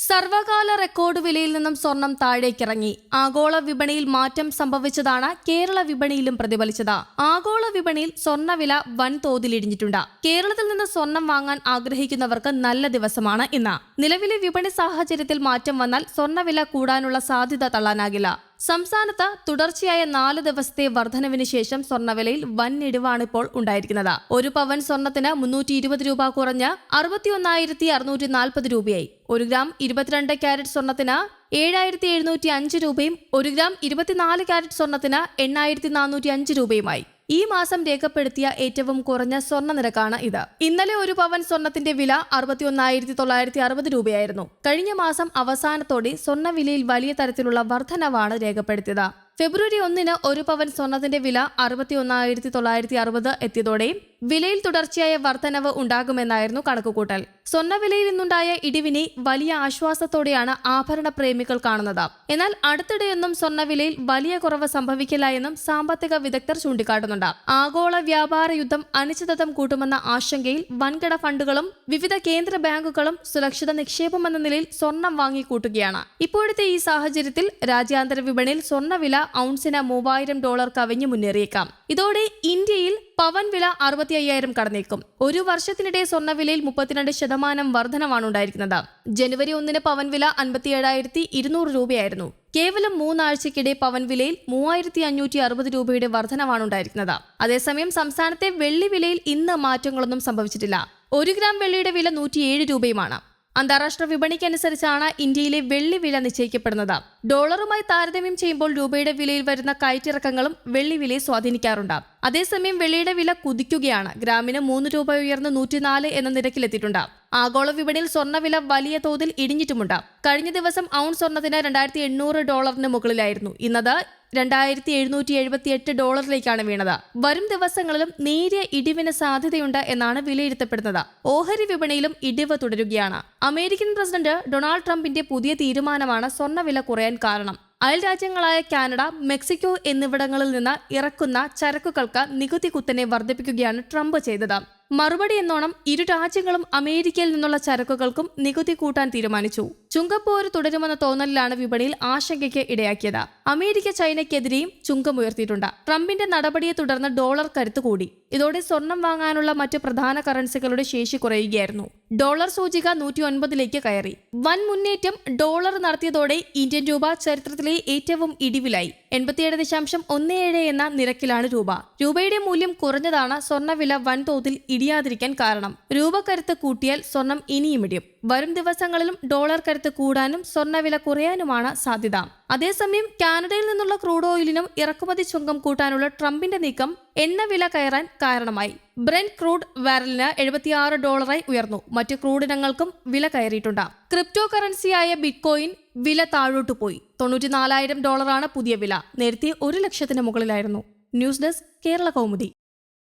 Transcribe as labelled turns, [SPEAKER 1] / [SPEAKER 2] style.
[SPEAKER 1] സർവകാല record വിലയിൽ നിന്നും സ്വർണം താഴേക്കിറങ്ങി. ആഗോള വിപണിയിൽ മാറ്റം സംഭവിച്ചതാണ് കേരള വിപണിയിലും പ്രതിഫലിച്ചത്. ആഗോള വിപണിയിൽ സ്വർണ്ണവില വൻതോതിൽ ഇടിഞ്ഞിട്ടുണ്ട്. കേരളത്തിൽ നിന്ന് സ്വർണം വാങ്ങാൻ ആഗ്രഹിക്കുന്നവർക്ക് നല്ല ദിവസമാണ് ഇന്ന്. നിലവിലെ വിപണി സാഹചര്യത്തിൽ മാറ്റം വന്നാൽ സ്വർണ്ണവില കൂടാനുള്ള സാധ്യത തള്ളാനാകില്ല. സംസ്ഥാനത്ത് തുടർച്ചയായ 4 ദിവസത്തെ വർധനവിന് ശേഷം സ്വർണ്ണവിലയിൽ വൻ ഇടിവാണിപ്പോൾ ഉണ്ടായിരിക്കുന്നത്. ഒരു പവൻ സ്വർണത്തിന് 320 രൂപ കുറഞ്ഞ് 61,640 രൂപയായി. 1 ഗ്രാം 22 കാരറ്റ് സ്വർണത്തിന് 7,705 രൂപയും 1 ഗ്രാം 24 കാരറ്റ് സ്വർണത്തിന് 8,405 രൂപയുമായി. ഈ മാസം രേഖപ്പെടുത്തിയ ഏറ്റവും കുറഞ്ഞ സ്വർണ്ണ നിരക്കാണ് ഇത്. ഇന്നലെ ഒരു പവൻ സ്വർണത്തിന്റെ വില 61,960 രൂപയായിരുന്നു. കഴിഞ്ഞ മാസം അവസാനത്തോടെ സ്വർണ്ണവിലയിൽ വലിയ തരത്തിലുള്ള വർധനവാണ് രേഖപ്പെടുത്തിയത്. ഫെബ്രുവരി 1-ന് ഒരു പവൻ സ്വർണത്തിന്റെ വില 61,960 എത്തിയതോടെ വിലയിൽ തുടർച്ചയായ വർധനവ് ഉണ്ടാകുമെന്നായിരുന്നു കണക്കുകൂട്ടൽ. സ്വർണ്ണവിലയിൽ നിന്നുണ്ടായ ഇടിവിനെ വലിയ ആശ്വാസത്തോടെയാണ് ആഭരണ പ്രേമികൾ കാണുന്നത്. എന്നാൽ അടുത്തിടെയൊന്നും സ്വർണ്ണവിലയിൽ വലിയ കുറവ് സംഭവിക്കില്ല എന്നും സാമ്പത്തിക വിദഗ്ധർ ചൂണ്ടിക്കാട്ടുന്നുണ്ട്. ആഗോള വ്യാപാര യുദ്ധം അനിശ്ചിതത്വം കൂട്ടുമെന്ന ആശങ്കയിൽ വൻകിട ഫണ്ടുകളും വിവിധ കേന്ദ്ര ബാങ്കുകളും സുരക്ഷിത നിക്ഷേപമെന്ന നിലയിൽ സ്വർണം വാങ്ങിക്കൂട്ടുകയാണ്. ഇപ്പോഴത്തെ ഈ സാഹചര്യത്തിൽ രാജ്യാന്തര വിപണിയിൽ സ്വർണ്ണവില ഔൺസിന് $3,000 കവിഞ്ഞു മുന്നേറിയേക്കാം. ഇതോടെ ഇന്ത്യയിൽ പവൻ വില 65,000 കടന്നേക്കും. ഒരു വർഷത്തിനിടെ സ്വർണ്ണവിലയിൽ 32% വർധനവാണ് ഉണ്ടായിരിക്കുന്നത്. ജനുവരി 1-ന് പവൻ വില 57,200 രൂപയായിരുന്നു. കേവലം 3 ആഴ്ചയ്ക്കിടെ പവൻ വിലയിൽ 3,560 രൂപയുടെ വർധനവാണ് ഉണ്ടായിരിക്കുന്നത്. അതേസമയം സംസ്ഥാനത്തെ വെള്ളി വിലയിൽ ഇന്ന് മാറ്റങ്ങളൊന്നും സംഭവിച്ചിട്ടില്ല. 1 ഗ്രാം വെള്ളിയുടെ വില 107 രൂപയുമാണ്. അന്താരാഷ്ട്ര വിപണിക്കനുസരിച്ചാണ് ഇന്ത്യയിലെ വെള്ളി വില നിശ്ചയിക്കപ്പെടുന്നത്. ഡോളറുമായി താരതമ്യം ചെയ്യുമ്പോൾ രൂപയുടെ വിലയിൽ വരുന്ന കയറ്റിറക്കങ്ങളും വെള്ളി വിലയെ സ്വാധീനിക്കാറുണ്ട്. അതേസമയം വെള്ളിയുടെ വില കുതിക്കുകയാണ്. ഗ്രാമിന് 3 രൂപ ഉയർന്ന് 104 എന്ന നിരക്കിലെത്തിയിട്ടുണ്ട്. ആഗോള വിപണിയിൽ സ്വർണ്ണവില വലിയ തോതിൽ ഇടിഞ്ഞിട്ടുമുണ്ട്. കഴിഞ്ഞ ദിവസം ഔൺസ് സ്വർണത്തിന് $2,800 മുകളിലായിരുന്നു. ഇന്നത് $2,778 വീണത്. വരും ദിവസങ്ങളിലും നേരിയ ഇടിവിന് സാധ്യതയുണ്ട് എന്നാണ് വിലയിരുത്തപ്പെടുന്നത്. ഓഹരി വിപണിയിലും ഇടിവ് തുടരുകയാണ്. അമേരിക്കൻ പ്രസിഡന്റ് ഡൊണാൾഡ് ട്രംപിന്റെ പുതിയ തീരുമാനമാണ് സ്വർണ്ണവില കുറയാൻ കാരണം. അയൽ രാജ്യങ്ങളായ കാനഡ, മെക്സിക്കോ എന്നിവിടങ്ങളിൽ നിന്ന് ഇറക്കുന്ന ചരക്കുകൾക്ക് നികുതി കുത്തനെ വർദ്ധിപ്പിക്കുകയാണ് ട്രംപ് ചെയ്തത്. മറുപടി എന്നോണം ഇരു രാജ്യങ്ങളും അമേരിക്കയിൽ നിന്നുള്ള ചരക്കുകൾക്കും നികുതി കൂട്ടാൻ തീരുമാനിച്ചു. ചുങ്കപ്പോര് തുടരുമെന്ന തോന്നലിലാണ് വിപണിയിൽ ആശങ്കയ്ക്ക് ഇടയാക്കിയത്. അമേരിക്ക ചൈനയ്ക്കെതിരെയും ചുങ്കമുയർത്തിയിട്ടുണ്ട്. ട്രംപിന്റെ നടപടിയെ തുടർന്ന് ഡോളർ കരുത്തു കൂടി. ഇതോടെ സ്വർണം വാങ്ങാനുള്ള മറ്റ് പ്രധാന കറൻസികളുടെ ശേഷി കുറയുകയായിരുന്നു. ഡോളർ സൂചിക 109ലേക്ക് കയറി. വൻ മുന്നേറ്റം ഡോളർ നടത്തിയതോടെ ഇന്ത്യൻ രൂപ ചരിത്രത്തിലെ ഏറ്റവും ഇടിവിലായി. 87.17 എന്ന നിരക്കിലാണ് രൂപ. രൂപയുടെ മൂല്യം കുറഞ്ഞതാണ് സ്വർണ്ണവില വൻതോതിൽ ഇടിയാതിരിക്കാൻ കാരണം. രൂപ കരുത്ത് കൂട്ടിയാൽ സ്വർണം ഇനിയും ഇടിയും. വരും ദിവസങ്ങളിലും ഡോളർ കരുത്ത് കൂടാനും സ്വർണ്ണവില കുറയാനുമാണ് സാധ്യത. അതേസമയം കാനഡയിൽ നിന്നുള്ള ക്രൂഡ് ഓയിലിനും ഇറക്കുമതി ചുങ്കം കൂട്ടാനുള്ള ട്രംപിന്റെ നീക്കം എണ്ണവില കയറാൻ കാരണമായി. ബ്രെന്റ് ക്രൂഡ് ബാരലിന് $76 ഉയർന്നു. മറ്റ് ക്രൂഡ് ഇനങ്ങൾക്കും വില കയറിയിട്ടുണ്ട്. ക്രിപ്റ്റോ കറൻസിയായ ബിറ്റ്കോയിൻ വില താഴോട്ടു പോയി. $94,000 പുതിയ വില. നേരത്തെ 1 ലക്ഷത്തിന് മുകളിലായിരുന്നു. News desk Kerala Kaumudi.